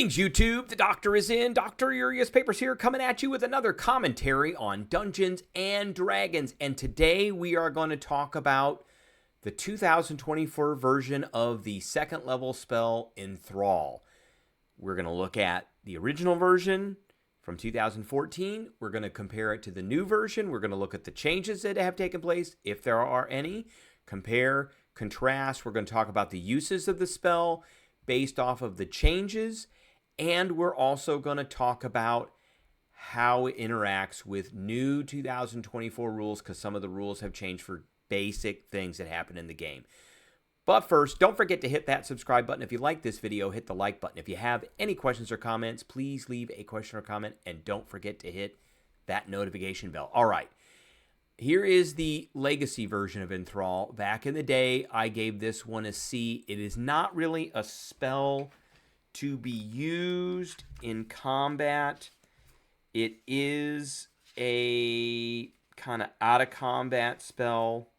Greetings, YouTube. The Doctor is in. Dr. Urias Papers here, coming at you with another commentary on Dungeons and Dragons. And today we are going to talk about the 2024 version of the second level spell, Enthrall. We're going to look at the original version from 2014. We're going to compare it to the new version. We're going to look at the changes that have taken place, if there are any. Compare, contrast. We're going to talk about the uses of the spell based off of the changes, and we're also going to talk about how it interacts with new 2024 rules, because some of the rules have changed for basic things that happen in the game. But first, don't forget to hit that subscribe button. If you like this video, hit the like button. If you have any questions or comments, please leave a question or comment, and don't forget to hit that notification bell. All right. Here is the legacy version of Enthrall. Back in the day, I gave this one a C. It is not really a spell to be used in combat. It is a kind of out-of-combat spell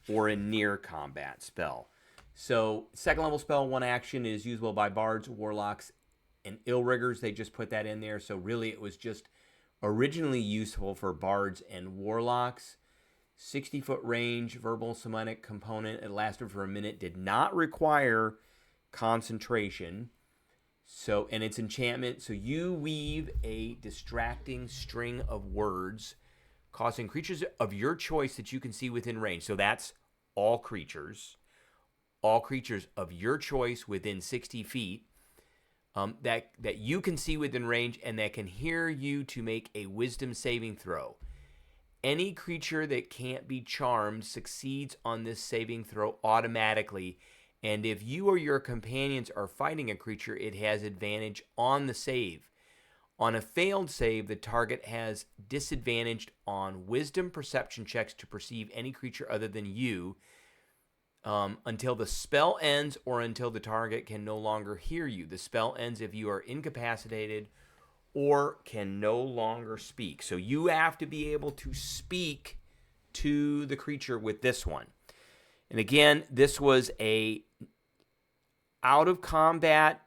or a near-combat spell. So, second level spell, one action, is usable by bards, warlocks, and ill-riggers. They just put that in there. So, really, it was just originally useful for bards and warlocks. 60-foot range, verbal somatic component. It lasted for a minute. Did not require concentration. So, and it's enchantment. So you weave a distracting string of words, causing creatures of your choice that you can see within range. So that's all creatures of your choice within 60 feet that you can see within range and that can hear you to make a wisdom saving throw. Any creature that can't be charmed succeeds on this saving throw automatically, and if you or your companions are fighting a creature, it has advantage on the save. On a failed save, the target has disadvantaged on wisdom perception checks to perceive any creature other than you until the spell ends or until the target can no longer hear you. The spell ends if you are incapacitated or can no longer speak. So you have to be able to speak to the creature with this one. And again, this was a out of combat,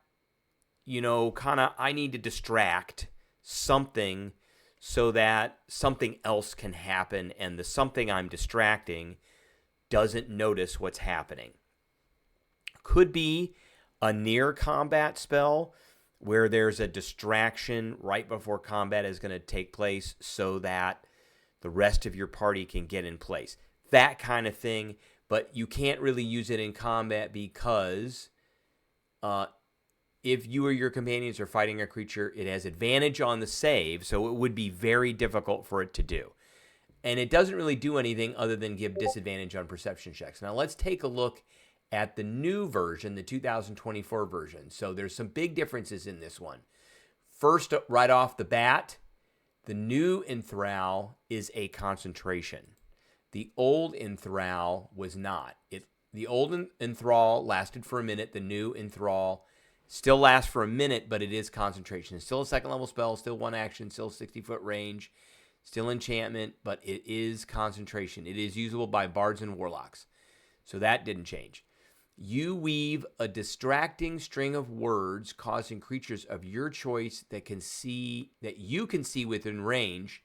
kind of I need to distract something so that something else can happen and the something I'm distracting doesn't notice what's happening. Could be a near combat spell where there's a distraction right before combat is going to take place so that the rest of your party can get in place. That kind of thing, but you can't really use it in combat because if you or your companions are fighting a creature, it has advantage on the save, so it would be very difficult for it to do. And it doesn't really do anything other than give disadvantage on perception checks. Now let's take a look at the new version, the 2024 version. So there's some big differences in this one. First, right off the bat, the new Enthrall is a concentration. The old Enthrall was not. The old Enthrall lasted for a minute. The new Enthrall still lasts for a minute, but it is concentration. It's still a second level spell, still one action, still 60-foot range, still enchantment, but it is concentration. It is usable by bards and warlocks. So that didn't change. You weave a distracting string of words causing creatures of your choice that you can see within range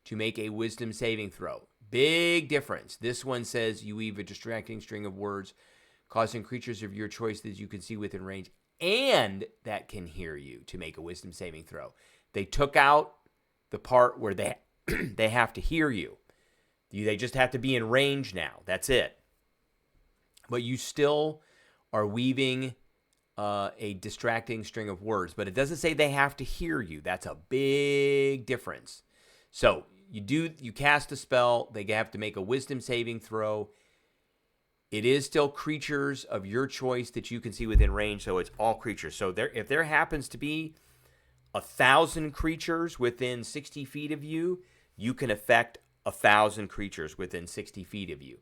to make a wisdom saving throw. Big difference. This one says you weave a distracting string of words causing creatures of your choice that you can see within range and that can hear you to make a wisdom saving throw. They took out the part where they have to hear you. They just have to be in range now. That's it. But you still are weaving a distracting string of words. But it doesn't say they have to hear you. That's a big difference. So you cast a spell. They have to make a wisdom saving throw. It is still creatures of your choice that you can see within range. So it's all creatures. So if there happens to be 1,000 creatures within 60 feet of you, you can affect 1,000 creatures within 60 feet of you.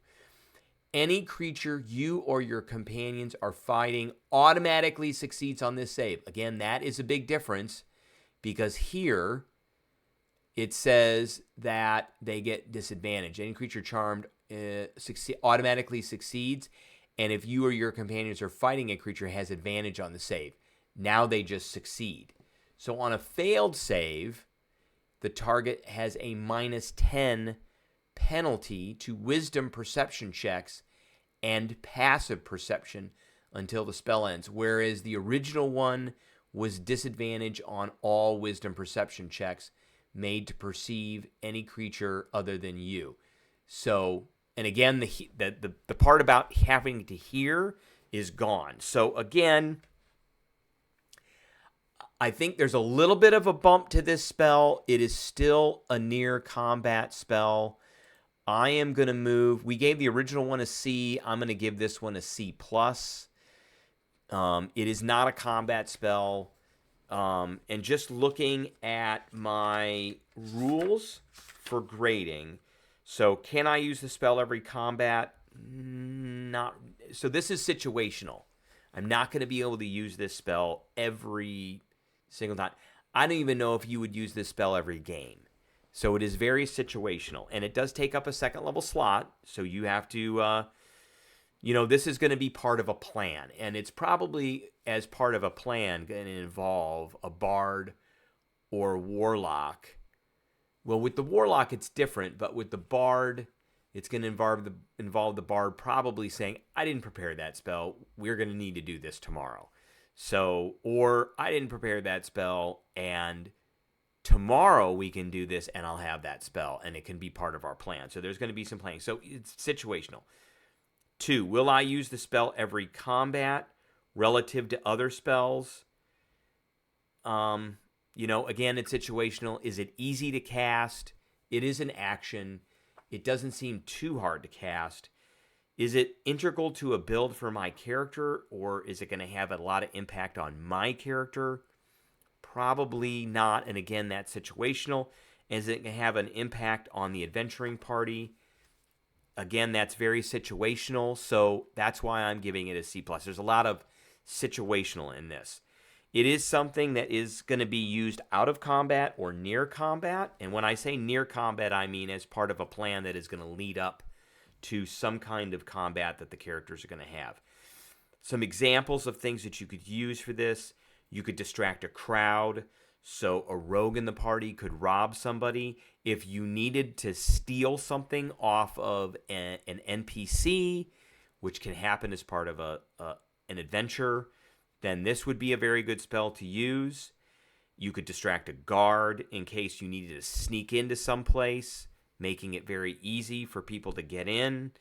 Any creature you or your companions are fighting automatically succeeds on this save. Again, that is a big difference because here it says that they get disadvantage. Any creature charmed automatically succeeds, and if you or your companions are fighting a creature, it has advantage on the save. Now they just succeed. So on a failed save, the target has a -10 penalty to wisdom perception checks and passive perception until the spell ends, whereas the original one was disadvantage on all wisdom perception checks made to perceive any creature other than you. So, and again, the part about having to hear is gone. So again, I think there's a little bit of a bump to this spell. It is still a near combat spell. I am going to move. We gave the original one a C. I'm going to give this one a C+. It is not a combat spell. And just looking at my rules for grading. So can I use the spell every combat? Not. So this is situational. I'm not going to be able to use this spell every single time. I don't even know if you would use this spell every game. So it is very situational. And it does take up a second level slot. So you have to, this is going to be part of a plan. And it's probably, as part of a plan, going to involve a bard or warlock. Well, with the warlock, it's different. But with the bard, it's going to involve the bard probably saying, I didn't prepare that spell. We're going to need to do this tomorrow. So, or I didn't prepare that spell, and tomorrow we can do this, and I'll have that spell, and it can be part of our plan. So there's going to be some planning. So it's situational. 2, will I use the spell every combat relative to other spells? Again, it's situational. Is it easy to cast? It is an action. It doesn't seem too hard to cast. Is it integral to a build for my character, or is it going to have a lot of impact on my character? Probably not, and again, that's situational. Is it going to have an impact on the adventuring party? Again, that's very situational, so that's why I'm giving it a C+. There's a lot of situational in this. It is something that is going to be used out of combat or near combat, and when I say near combat, I mean as part of a plan that is going to lead up to some kind of combat that the characters are going to have. Some examples of things that you could use for this: you could distract a crowd, so a rogue in the party could rob somebody. If you needed to steal something off of an NPC, which can happen as part of an adventure, then this would be a very good spell to use. You could distract a guard in case you needed to sneak into some place, making it very easy for people to get in.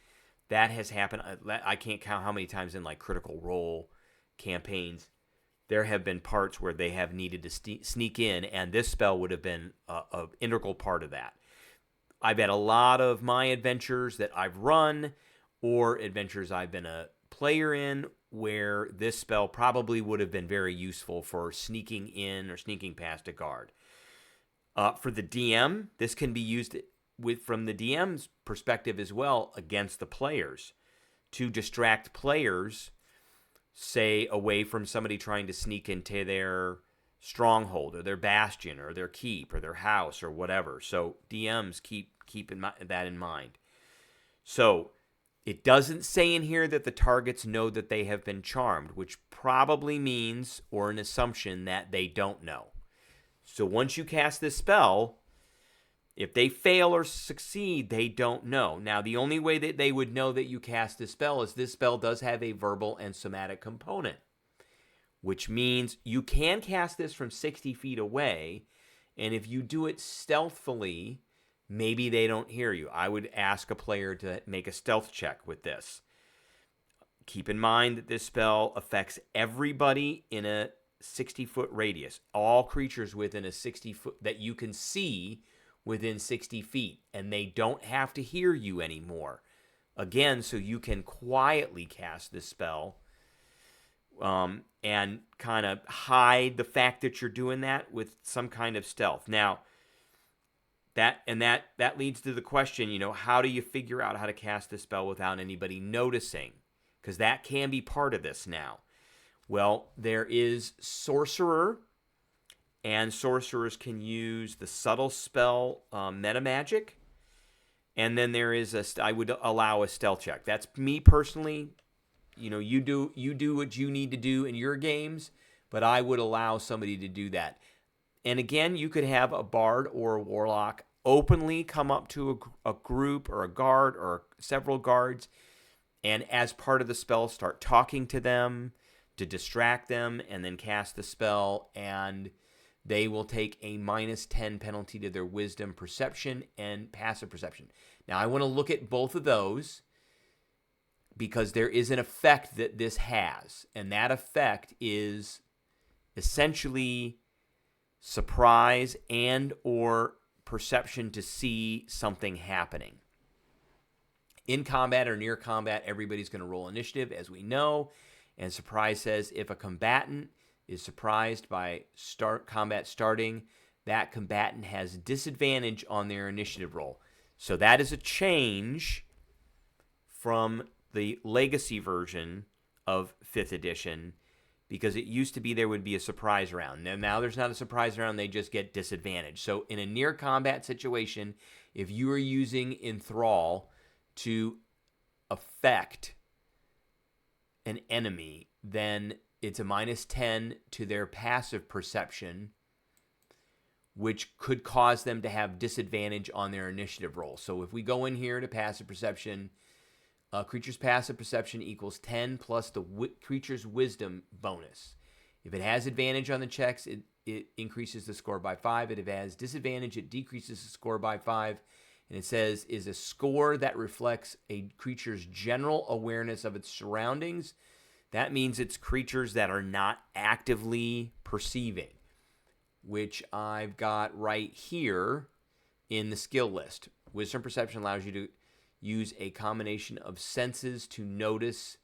That has happened. I can't count how many times in like Critical Role campaigns there have been parts where they have needed to sneak in, and this spell would have been an integral part of that. I've had a lot of my adventures that I've run, or adventures I've been a player in, where this spell probably would have been very useful for sneaking in or sneaking past a guard. For the DM, this can be used from the DM's perspective as well against the players, to distract players, say, away from somebody trying to sneak into their stronghold or their bastion or their keep or their house or whatever. So DMs keep that in mind. So it doesn't say in here that the targets know that they have been charmed, which probably means, or an assumption, that they don't know. So once you cast this spell, if they fail or succeed, they don't know. Now, the only way that they would know that you cast this spell is this spell does have a verbal and somatic component, which means you can cast this from 60 feet away, and if you do it stealthily, maybe they don't hear you. I would ask a player to make a stealth check with this. Keep in mind that this spell affects everybody in a 60-foot radius. All creatures within a 60-foot that you can see within 60 feet, and they don't have to hear you anymore. Again, so you can quietly cast this spell and kind of hide the fact that you're doing that with some kind of stealth. Now, that leads to the question, how do you figure out how to cast this spell without anybody noticing? Because that can be part of this now. Well, there is Sorcerer, and sorcerers can use the subtle spell meta magic, and then there is I would allow a stealth check. That's me personally. You do what you need to do in your games, but I would allow somebody to do that. And again, you could have a bard or a warlock openly come up to a group or a guard or several guards, and as part of the spell, start talking to them to distract them, and then cast the spell, and they will take a -10 penalty to their wisdom, perception, and passive perception. Now, I want to look at both of those because there is an effect that this has, and that effect is essentially surprise and or perception to see something happening. In combat or near combat, everybody's going to roll initiative, as we know, and surprise says if a combatant is surprised by combat starting, that combatant has disadvantage on their initiative roll. So that is a change from the legacy version of 5th edition, because it used to be there would be a surprise round. Now there's not a surprise round, they just get disadvantage. So in a near combat situation, if you are using Enthrall to affect an enemy, then it's a -10 to their passive perception, which could cause them to have disadvantage on their initiative roll. So if we go in here to passive perception, a creature's passive perception equals 10 plus the creature's wisdom bonus. If it has advantage on the checks, it increases the score by 5. If it has disadvantage, it decreases the score by 5. And it says, is a score that reflects a creature's general awareness of its surroundings. That means it's creatures that are not actively perceiving, which I've got right here in the skill list. Wisdom perception allows you to use a combination of senses to notice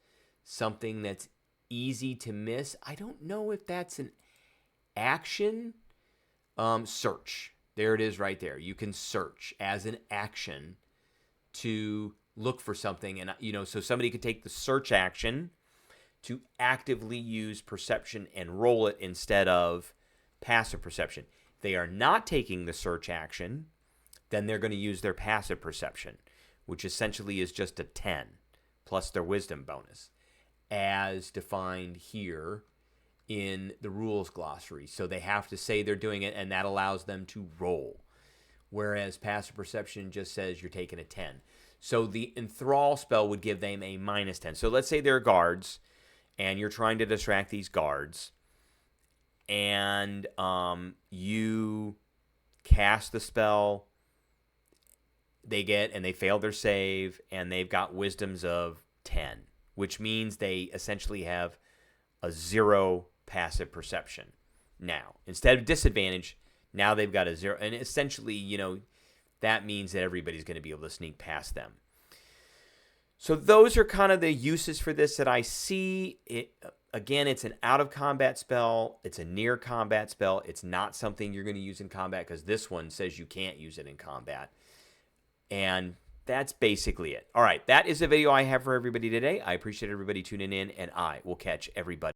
something that's easy to miss. I don't know if that's an action. Search. There it is right there. You can search as an action to look for something. And, so somebody could take the search action to actively use perception and roll it instead of passive perception. If they are not taking the search action, then they're going to use their passive perception, which essentially is just a 10 plus their wisdom bonus, as defined here in the rules glossary. So they have to say they're doing it, and that allows them to roll. Whereas passive perception just says you're taking a 10. So the Enthrall spell would give them a -10. So let's say they're guards, and you're trying to distract these guards, and you cast the spell. They fail their save, and they've got wisdoms of 10, which means they essentially have a 0 passive perception. Now, instead of disadvantage, now they've got a 0, and essentially, that means that everybody's going to be able to sneak past them. So those are kind of the uses for this that I see. Again, it's an out-of-combat spell. It's a near-combat spell. It's not something you're going to use in combat, because this one says you can't use it in combat. And that's basically it. All right, that is the video I have for everybody today. I appreciate everybody tuning in, and I will catch everybody